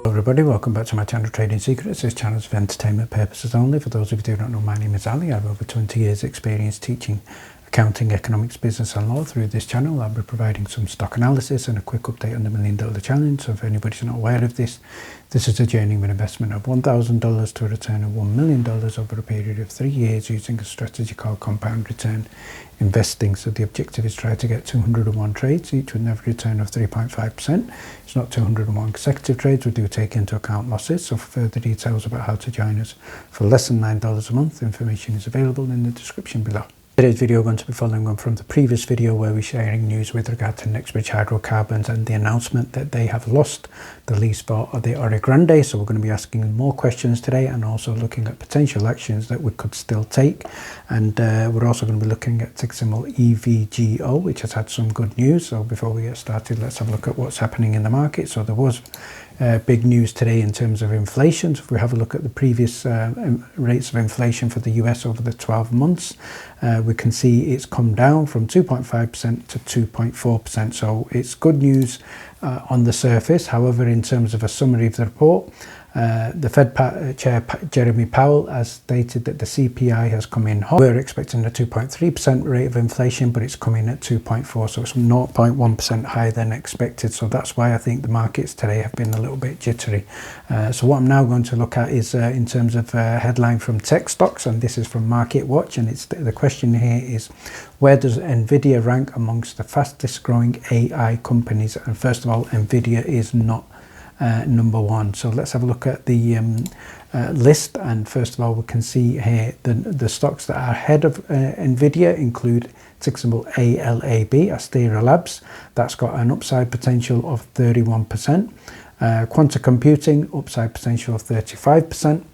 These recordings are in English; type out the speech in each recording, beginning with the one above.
Hello everybody, welcome back to my channel Trading Secrets. This channel is for entertainment purposes only. For those of you who do not know, my name is Ali. I have over 20 years experience teaching accounting, economics, business and law. Through this channel I'll be providing some stock analysis and a quick update on the $1 Million Challenge. So if anybody's not aware of this, this is a journey with investment of $1,000 to a return of $1 million over a period of 3 years using a strategy called compound return investing. So the objective is try to get 201 trades, each with an average return of 3.5%. It's not 201 consecutive trades, we do take into account losses. So for further details about how to join us for less than $9 a month, information is available in the description below. Today's video going to be following on from the previous video where we're sharing news with regard to Nextbridge Hydrocarbons and the announcement that they have lost the lease for the Orogrande. So we're going to be asking more questions today and also looking at potential actions that we could still take. And we're also going to be looking at ticker symbol EVGO, which has had some good news. So before we get started, let's have a look at what's happening in the market. So there was big news today in terms of inflation. So if we have a look at the previous rates of inflation for the US over the 12 months, we can see it's come down from 2.5% to 2.4%. So it's good news on the surface. However, in terms of a summary of the report, the Fed Chair Jeremy Powell has stated that the CPI has come in hot. We're expecting a 2.3% rate of inflation, but it's coming at 2.4%, so it's 0.1% higher than expected. So that's why I think the markets today have been a little bit jittery. So what I'm now going to look at is in terms of headline from tech stocks, and this is from Market Watch, and it's the question here is, where does Nvidia rank amongst the fastest growing AI companies? And first of all, Nvidia is not number one. So let's have a look at the list, and first of all we can see here the stocks that are ahead of Nvidia include ticker symbol ALAB, Astera Labs. That's got an upside potential of 31%. Quantum Computing, upside potential of 35%.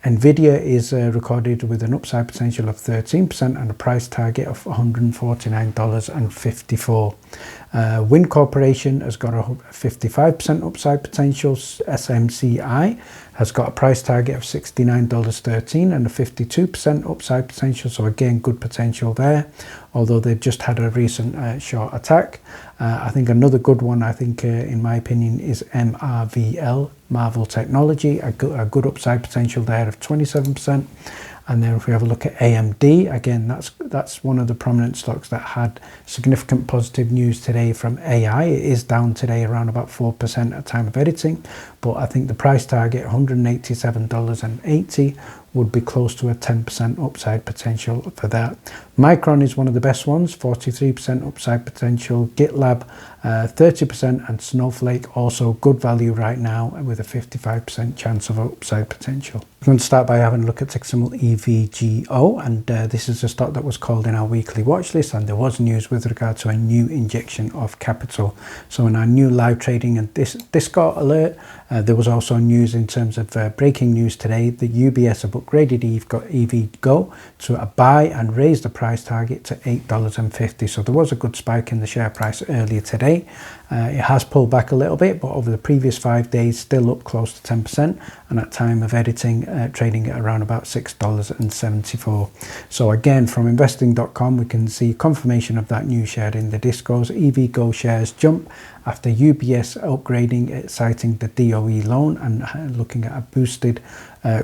Nvidia is recorded with an upside potential of 13% and a price target of $149.54. Wind Corporation has got a 55% upside potential. SMCI has got a price target of $69.13 and a 52% upside potential. So again, good potential there, although they've just had a recent short attack. I think another good one, in my opinion, is MRVL, Marvel Technology, a good upside potential there of 27%. And then if we have a look at AMD, again, that's one of the prominent stocks that had significant positive news today from AI. It is down today around about 4% at time of editing, but I think the price target, $187.80, would be close to a 10% upside potential for that. Micron is one of the best ones, 43% upside potential. GitLab, 30%, and Snowflake also good value right now with a 55% chance of upside potential. I'm going to start by having a look at ticker symbol EVGO, and this is a stock that was called in our weekly watch list, and there was news with regard to a new injection of capital. So in our new live trading and Discord alert, there was also news in terms of breaking news today. The UBS have upgraded EVGO to a buy and raised the price target to $8.50. So there was a good spike in the share price earlier today. It has pulled back a little bit, but over the previous 5 days still up close to 10%, and at time of editing trading at around about $6.74. So again, from investing.com we can see confirmation of that news shared in the Discord. EVGO shares jump after UBS upgrading it, citing the DOE loan and looking at a boosted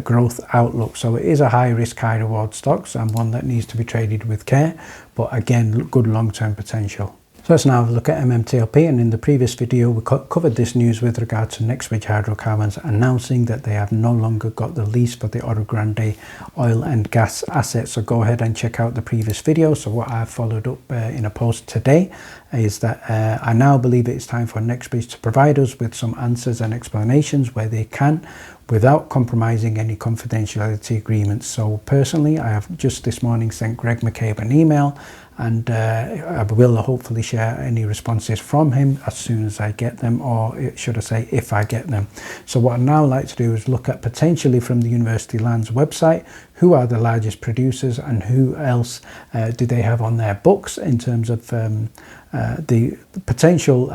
growth outlook. So it is a high risk, high reward stocks and one that needs to be traded with care, but again, good long-term potential. So let's now have a look at MMTLP, and in the previous video we covered this news with regard to Nextbridge Hydrocarbons announcing that they have no longer got the lease for the Orogrande oil and gas assets. So go ahead and check out the previous video. So what I've followed up in a post today is that I now believe it's time for Nextbridge to provide us with some answers and explanations where they can, without compromising any confidentiality agreements. So personally, I have just this morning sent Greg McCabe an email, and I will hopefully share any responses from him as soon as I get them, or should I say if I get them. So what I'd now like to do is look at potentially from the University Lands website who are the largest producers and who else do they have on their books in terms of the potential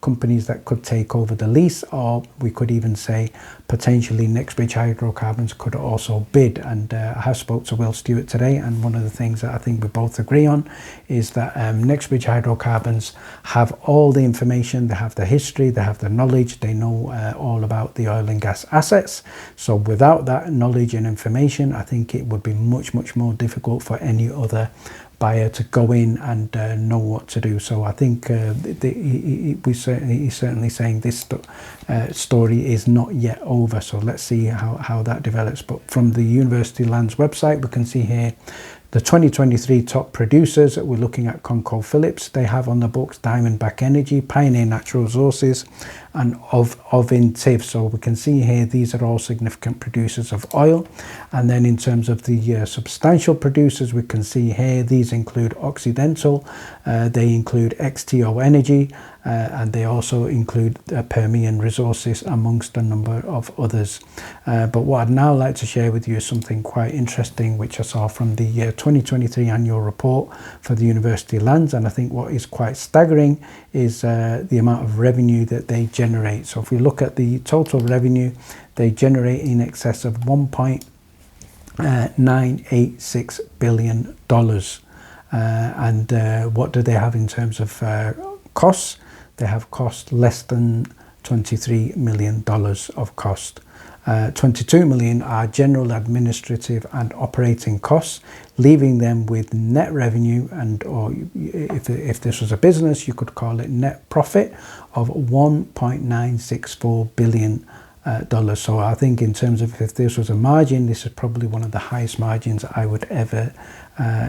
companies that could take over the lease, or we could even say potentially Nextbridge Hydrocarbons could also bid. And I have spoke to Will Stewart today, and one of the things that I think we both agree on is that Nextbridge Hydrocarbons have all the information, they have the history, they have the knowledge, they know all about the oil and gas assets. So without that knowledge and information, I think it would be much more difficult for any other buyer to go in and know what to do. So I think he's certainly saying this story is not yet over. So let's see how that develops. But from the University Lands website, we can see here the 2023 top producers. We're looking at ConocoPhillips. They have on the books Diamondback Energy, Pioneer Natural Resources, and Ovintiv. So we can see here these are all significant producers of oil. And then in terms of the substantial producers, we can see here these include Occidental, they include XTO Energy, and they also include Permian Resources, amongst a number of others. But what I'd now like to share with you is something quite interesting which I saw from the 2023 annual report for the University Lands. And I think what is quite staggering is the amount of revenue that they generate. So if we look at the total revenue, they generate in excess of $1.986 billion. And what do they have in terms of costs? They have cost less than $23 million of cost. 22 million are general, administrative and operating costs, leaving them with net revenue, and or if this was a business, you could call it net profit of $1.964 billion. So I think in terms of if this was a margin, this is probably one of the highest margins I would ever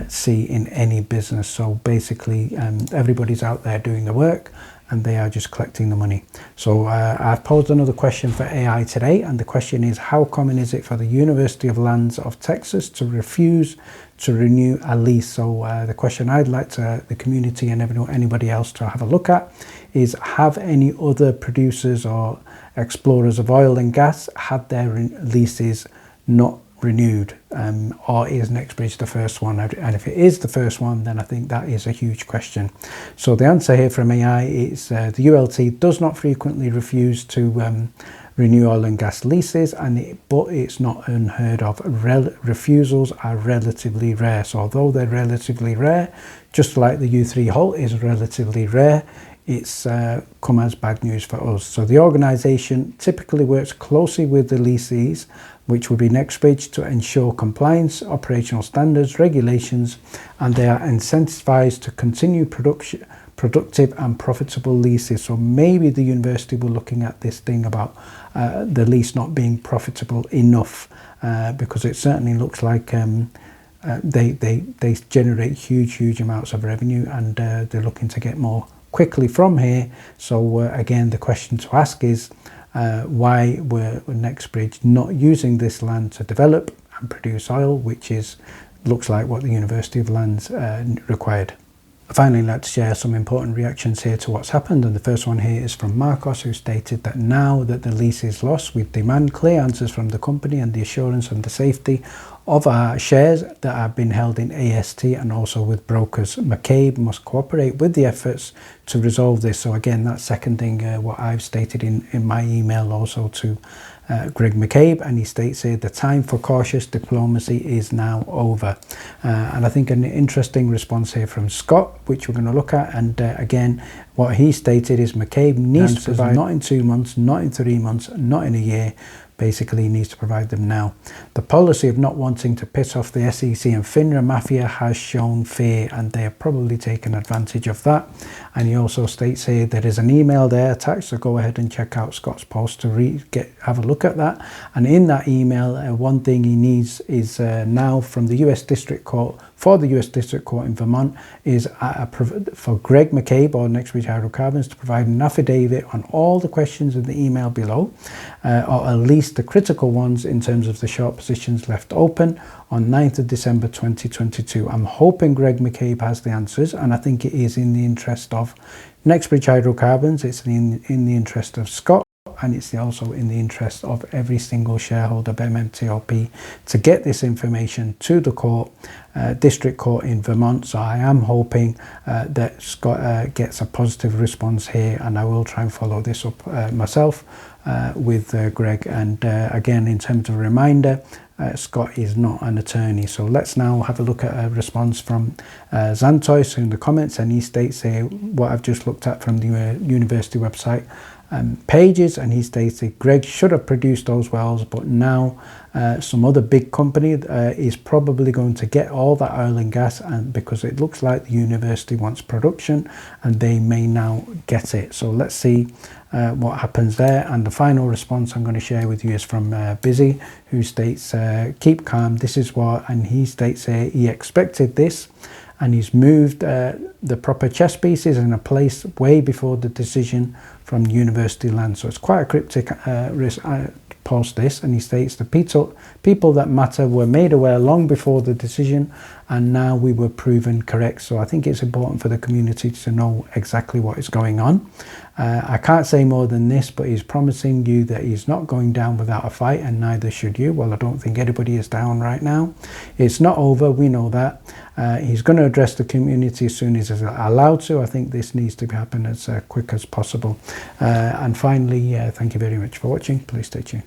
see in any business. So basically everybody's out there doing the work and they are just collecting the money. So I've posed another question for AI today, and the question is, how common is it for the University of Lands of Texas to refuse to renew a lease? So the question I'd like to the community and anybody else to have a look at is, have any other producers or explorers of oil and gas had their leases not renewed, or is Nextbridge the first one? And if it is the first one, then I think that is a huge question. So the answer here from AI is the ULT does not frequently refuse to renew oil and gas leases, but it's not unheard of. Refusals are relatively rare. So although they're relatively rare, just like the U3 halt is relatively rare, it's come as bad news for us. So the organisation typically works closely with the lessees, which would be Nextbridge, to ensure compliance, operational standards, regulations, and they are incentivized to continue productive and profitable leases. So maybe the university were looking at this thing about the lease not being profitable enough, because it certainly looks like they generate huge amounts of revenue, and they're looking to get more quickly from here. So again, the question to ask is, why were Nextbridge not using this land to develop and produce oil, which looks like what the University of Lands required. Finally, let's share some important reactions here to what's happened, and the first one here is from Marcos, who stated that now that the lease is lost, we demand clear answers from the company and the assurance on the safety of our shares that have been held in AST and also with brokers. McCabe must cooperate with the efforts to resolve this. So again, that's seconding what I've stated in my email also to Greg McCabe, and he states here the time for cautious diplomacy is now over. And I think an interesting response here from Scott, which we're going to look at, and again, what he stated is McCabe needs to provide not in 2 months, not in 3 months, not in a year. Basically, he needs to provide them now. The policy of not wanting to piss off the SEC and FINRA mafia has shown fear, and they have probably taken advantage of that. And he also states here there is an email there attached, so go ahead and check out Scott's post to have a look at that. And in that email, one thing he needs is now from the US District Court, for the US District Court in Vermont, is for Greg McCabe or Nextbridge Hydrocarbons to provide an affidavit on all the questions in the email below, or at least the critical ones in terms of the short positions left open on 9th of December 2022. I'm hoping Greg McCabe has the answers, and I think it is in the interest of Nextbridge Hydrocarbons, it's in the interest of Scott, and it's also in the interest of every single shareholder of MMTLP to get this information to the court, district court in Vermont. So I am hoping that Scott gets a positive response here, and I will try and follow this up myself with Greg. And again, in terms of a reminder, Scott is not an attorney. So let's now have a look at a response from Xantois in the comments, and he states here what I've just looked at from the university website pages, and he states that Greg should have produced those wells, but now some other big company is probably going to get all that oil and gas, and because it looks like the university wants production, and they may now get it. So let's see what happens there. And the final response I'm going to share with you is from Busy, who states keep calm, this is what, and he states here he expected this, and he's moved the proper chess pieces in a place way before the decision from university land. So it's quite a cryptic post this, and he states the people that matter were made aware long before the decision, and now we were proven correct. So I think it's important for the community to know exactly what is going on. I can't say more than this, but he's promising you that he's not going down without a fight, and neither should you. Well, I don't think anybody is down right now. It's not over, we know that. He's going to address the community as soon as he's allowed to. I think this needs to happen as quick as possible. And finally, thank you very much for watching. Please stay tuned.